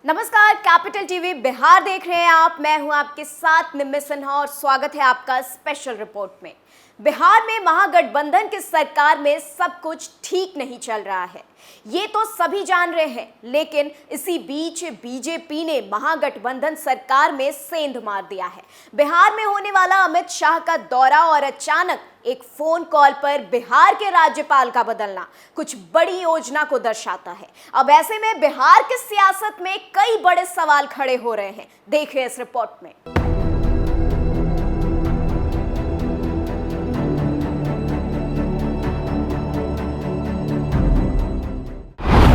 नमस्कार, capital TV Bihar देख रहे हैं आप। मैं हूं आपके साथ निम्मी सिन्हा और स्वागत है आपका स्पेशल रिपोर्ट में। बिहार में महागठबंधन की सरकार में सब कुछ ठीक नहीं चल रहा है, ये तो सभी जान रहे हैं। लेकिन इसी बीच बीजेपी ने महागठबंधन सरकार में सेंध मार दिया है। बिहार में होने वाला अमित शाह का दौरा और अचानक एक फोन कॉल पर बिहार के राज्यपाल का बदलना कुछ बड़ी योजना को दर्शाता है। अब ऐसे में बिहार की सियासत में कई बड़े सवाल खड़े हो रहे हैं। देखिए इस रिपोर्ट में।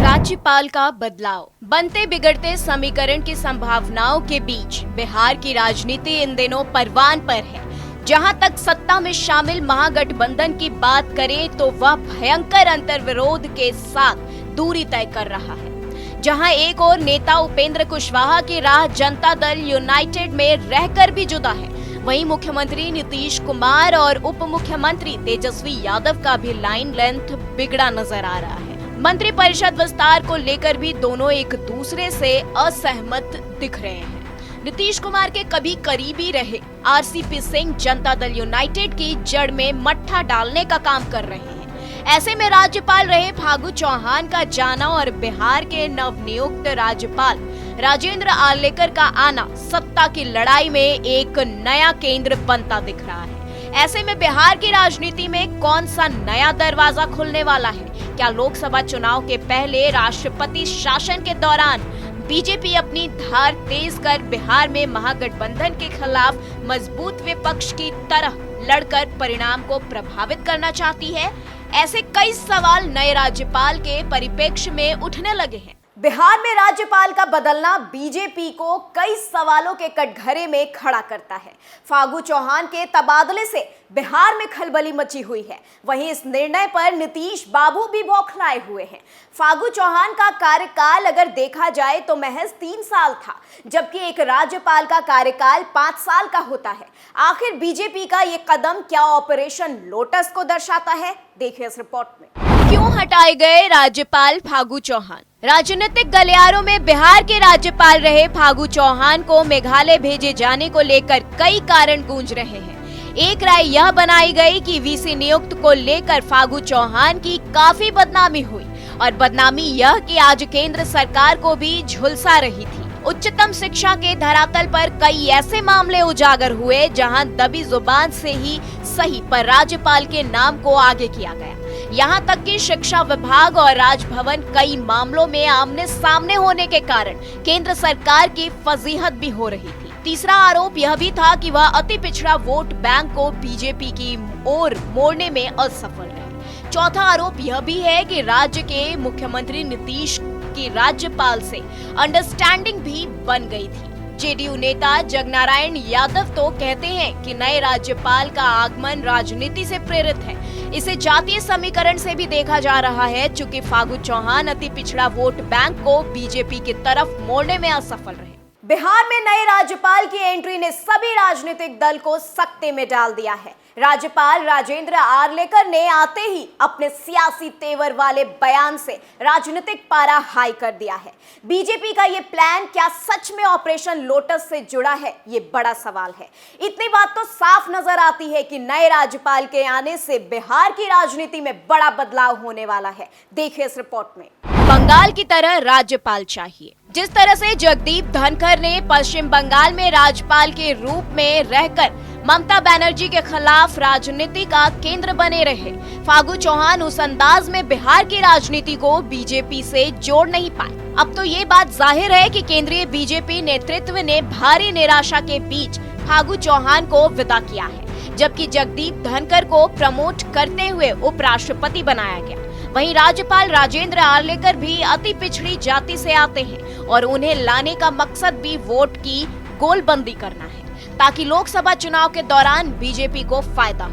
राज्यपाल का बदलाव, बनते बिगड़ते समीकरण की संभावनाओं के बीच बिहार की राजनीति इन दिनों परवान पर है। जहां तक सत्ता में शामिल महागठबंधन की बात करें तो वह भयंकर अंतर्विरोध के साथ दूरी तय कर रहा है। जहां एक और नेता उपेंद्र कुशवाहा की राह जनता दल यूनाइटेड में रहकर भी जुदा है, वहीं मुख्यमंत्री नीतीश कुमार और उप मुख्यमंत्री तेजस्वी यादव का भी लाइन लेंथ बिगड़ा नजर आ रहा है। मंत्रिपरिषद विस्तार को लेकर भी दोनों एक दूसरे से असहमत दिख रहे हैं। नीतीश कुमार के कभी करीबी रहे आरसीपी सिंह जनता दल यूनाइटेड की जड़ में मट्ठा डालने का काम कर रहे हैं। ऐसे में राज्यपाल रहे फागू चौहान का जाना और बिहार के नवनियुक्त राज्यपाल राजेंद्र आर्लेकर का आना सत्ता की लड़ाई में एक नया केंद्र बनता दिख रहा है। ऐसे में बिहार की राजनीति में कौन सा नया दरवाजा खुलने वाला है? क्या लोकसभा चुनाव के पहले राष्ट्रपति शासन के दौरान बीजेपी अपनी धार तेज कर बिहार में महागठबंधन के खिलाफ मजबूत विपक्ष की तरह लड़कर परिणाम को प्रभावित करना चाहती है? ऐसे कई सवाल नए राज्यपाल के परिप्रेक्ष्य में उठने लगे हैं। बिहार में राज्यपाल का बदलना बीजेपी को कई सवालों के कटघरे में खड़ा करता है। फागू चौहान के तबादले से बिहार में खलबली मची हुई है। वहीं इस निर्णय पर नीतीश बाबू भी बौखलाए हुए हैं। फागू चौहान का कार्यकाल अगर देखा जाए तो महज 3 साल था, जबकि एक राज्यपाल का कार्यकाल 5 साल का होता है। आखिर बीजेपी का ये कदम क्या ऑपरेशन लोटस को दर्शाता है? देखिए इस रिपोर्ट में। क्यों हटाए गए राज्यपाल फागू चौहान? राजनीतिक गलियारों में बिहार के राज्यपाल रहे फागू चौहान को मेघालय भेजे जाने को लेकर कई कारण गूंज रहे हैं। एक राय यह बनाई गई कि वीसी नियुक्त को लेकर फागू चौहान की काफी बदनामी हुई और बदनामी यह कि आज केंद्र सरकार को भी झुलसा रही थी। उच्चतम शिक्षा के धरातल पर कई ऐसे मामले उजागर हुए जहां दबी जुबान से ही सही पर राज्यपाल के नाम को आगे किया गया। यहां तक कि शिक्षा विभाग और राजभवन कई मामलों में आमने सामने होने के कारण केंद्र सरकार की फजीहत भी हो रही थी। तीसरा आरोप यह भी था कि वह अति पिछड़ा वोट बैंक को बीजेपी की ओर मोड़ने में असफल रहे। चौथा आरोप यह भी है कि राज्य के मुख्यमंत्री नीतीश की राज्यपाल से अंडरस्टैंडिंग भी बन गई थी। जेडीयू नेता जगनारायण यादव तो कहते हैं कि नए राज्यपाल का आगमन राजनीति से प्रेरित है। इसे जातीय समीकरण से भी देखा जा रहा है, चूंकि फागू चौहान अति पिछड़ा वोट बैंक को बीजेपी की तरफ मोड़ने में असफल रहे। बिहार में नए राज्यपाल की एंट्री ने सभी राजनीतिक दल को सकते में डाल दिया है। राज्यपाल राजेंद्र आर्लेकर ने आते ही अपने सियासी तेवर वाले बयान से राजनीतिक पारा हाई कर दिया है। बीजेपी का ये प्लान क्या सच में ऑपरेशन लोटस से जुड़ा है? ये बड़ा सवाल है। इतनी बात तो साफ नजर आती है कि नए राज्यपाल के आने से बिहार की राजनीति में बड़ा बदलाव होने वाला है। देखिए इस रिपोर्ट में। बंगाल की तरह राज्यपाल चाहिए। जिस तरह से जगदीप धनखड़ ने पश्चिम बंगाल में राज्यपाल के रूप में रहकर ममता बनर्जी के खिलाफ राजनीति का केंद्र बने रहे, फागू चौहान उस अंदाज में बिहार की राजनीति को बीजेपी से जोड़ नहीं पाए। अब तो ये बात जाहिर है कि केंद्रीय बीजेपी नेतृत्व ने भारी निराशा के बीच फागू चौहान को विदा किया है, जबकि जगदीप धनखड़ को प्रमोट करते हुए उपराष्ट्रपति बनाया गया। वहीं राज्यपाल राजेंद्र आर्लेकर भी अति पिछड़ी जाति से आते हैं और उन्हें लाने का मकसद भी वोट की गोलबंदी करना है, ताकि लोकसभा चुनाव के दौरान बीजेपी को फायदा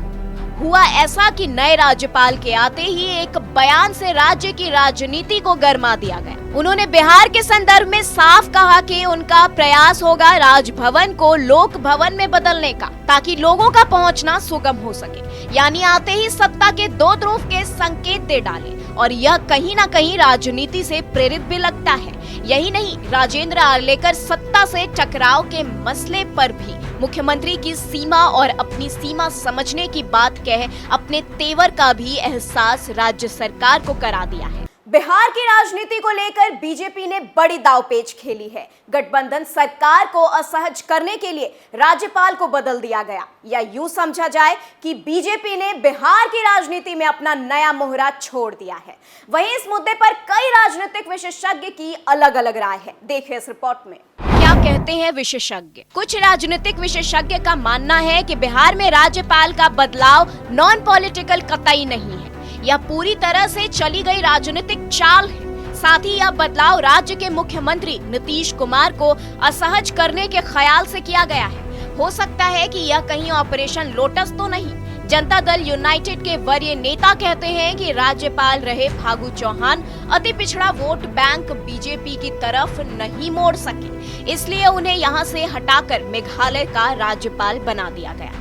हुआ ऐसा कि नए राज्यपाल के आते ही एक बयान से राज्य की राजनीति को गरमा दिया गया। उन्होंने बिहार के संदर्भ में साफ कहा कि उनका प्रयास होगा राजभवन को लोक भवन में बदलने का, ताकि लोगों का पहुंचना सुगम हो सके। यानी आते ही सत्ता के दो ध्रुव के संकेत दे डाले, और यह कहीं ना कहीं राजनीति से प्रेरित भी लगता है। यही नहीं, राजेंद्र आर्लेकर सत्ता से टकराव के मसले पर भी मुख्यमंत्री की सीमा और अपनी सीमा समझने की बात कह अपने तेवर का भी एहसास राज्य सरकार को करा दिया है। बिहार की राजनीति को लेकर बीजेपी ने बड़ी दांवपेच खेली है। गठबंधन सरकार को असहज करने के लिए राज्यपाल को बदल दिया गया, या यूं समझा जाए कि बीजेपी ने बिहार की राजनीति में अपना नया मोहरा छोड़ दिया है। वहीं इस मुद्दे पर कई राजनीतिक विशेषज्ञ की अलग अलग राय है। देखिए इस रिपोर्ट में क्या कहते हैं विशेषज्ञ। कुछ राजनीतिक विशेषज्ञ का मानना है कि बिहार में राज्यपाल का बदलाव नॉन पॉलिटिकल कतई नहीं है, यह पूरी तरह से चली गई राजनीतिक चाल है। साथ ही यह बदलाव राज्य के मुख्यमंत्री नीतीश कुमार को असहज करने के ख्याल से किया गया है। हो सकता है कि यह कहीं ऑपरेशन लोटस तो नहीं। जनता दल यूनाइटेड के वरीय नेता कहते हैं कि राज्यपाल रहे फागू चौहान अति पिछड़ा वोट बैंक बीजेपी की तरफ नहीं मोड़ सके, इसलिए उन्हें यहां से हटाकर मेघालय का राज्यपाल बना दिया गया।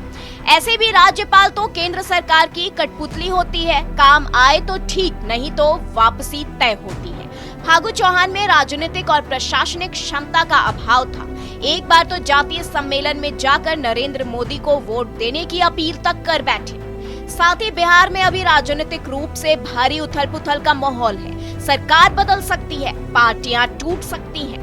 ऐसे भी राज्यपाल तो केंद्र सरकार की कठपुतली होती है, काम आए तो ठीक, नहीं तो वापसी तय होती है। फागू चौहान में राजनीतिक और प्रशासनिक क्षमता का अभाव था। एक बार तो जातीय सम्मेलन में जाकर नरेंद्र मोदी को वोट देने की अपील तक कर बैठे। साथ ही बिहार में अभी राजनीतिक रूप से भारी उथल-पुथल का माहौल है। सरकार बदल सकती है, पार्टियां टूट सकती हैं,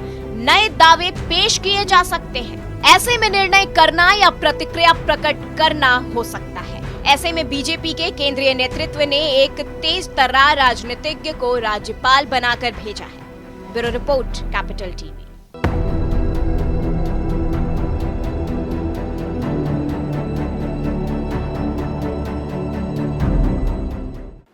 नए दावे पेश किए जा सकते हैं। ऐसे में निर्णय करना या प्रतिक्रिया प्रकट करना हो सकता है। ऐसे में बीजेपी के केंद्रीय नेतृत्व ने एक तेज तर्रार राजनीतिज्ञ को राज्यपाल बनाकर भेजा है। Bureau report, capital TV.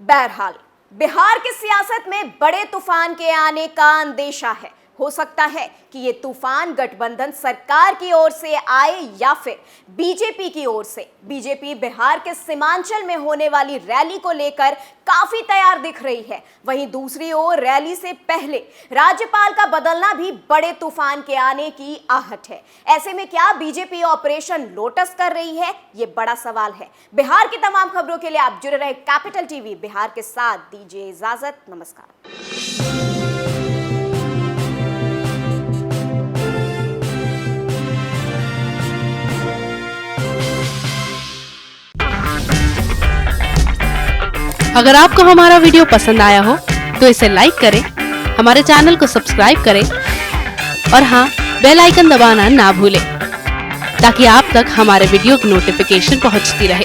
बहरहाल बिहार की सियासत में बड़े तूफान के आने का अंदेशा है। हो सकता है कि ये तूफान गठबंधन सरकार की ओर से आए या फिर बीजेपी की ओर से। बीजेपी बिहार के सीमांचल में होने वाली रैली को लेकर काफी तैयार दिख रही है। वहीं दूसरी ओर रैली से पहले राज्यपाल का बदलना भी बड़े तूफान के आने की आहट है। ऐसे में क्या बीजेपी ऑपरेशन लोटस कर रही है? ये बड़ा सवाल है। बिहार की तमाम खबरों के लिए आप जुड़े रहे कैपिटल टीवी बिहार के साथ। दीजिए इजाजत, नमस्कार। अगर आपको हमारा वीडियो पसंद आया हो तो इसे लाइक करें, हमारे चैनल को सब्सक्राइब करें और हाँ, बेल आइकन दबाना ना भूलें ताकि आप तक हमारे वीडियो की नोटिफिकेशन पहुंचती रहे।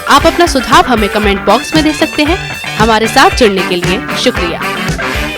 आप अपना सुझाव हमें कमेंट बॉक्स में दे सकते हैं। हमारे साथ जुड़ने के लिए शुक्रिया।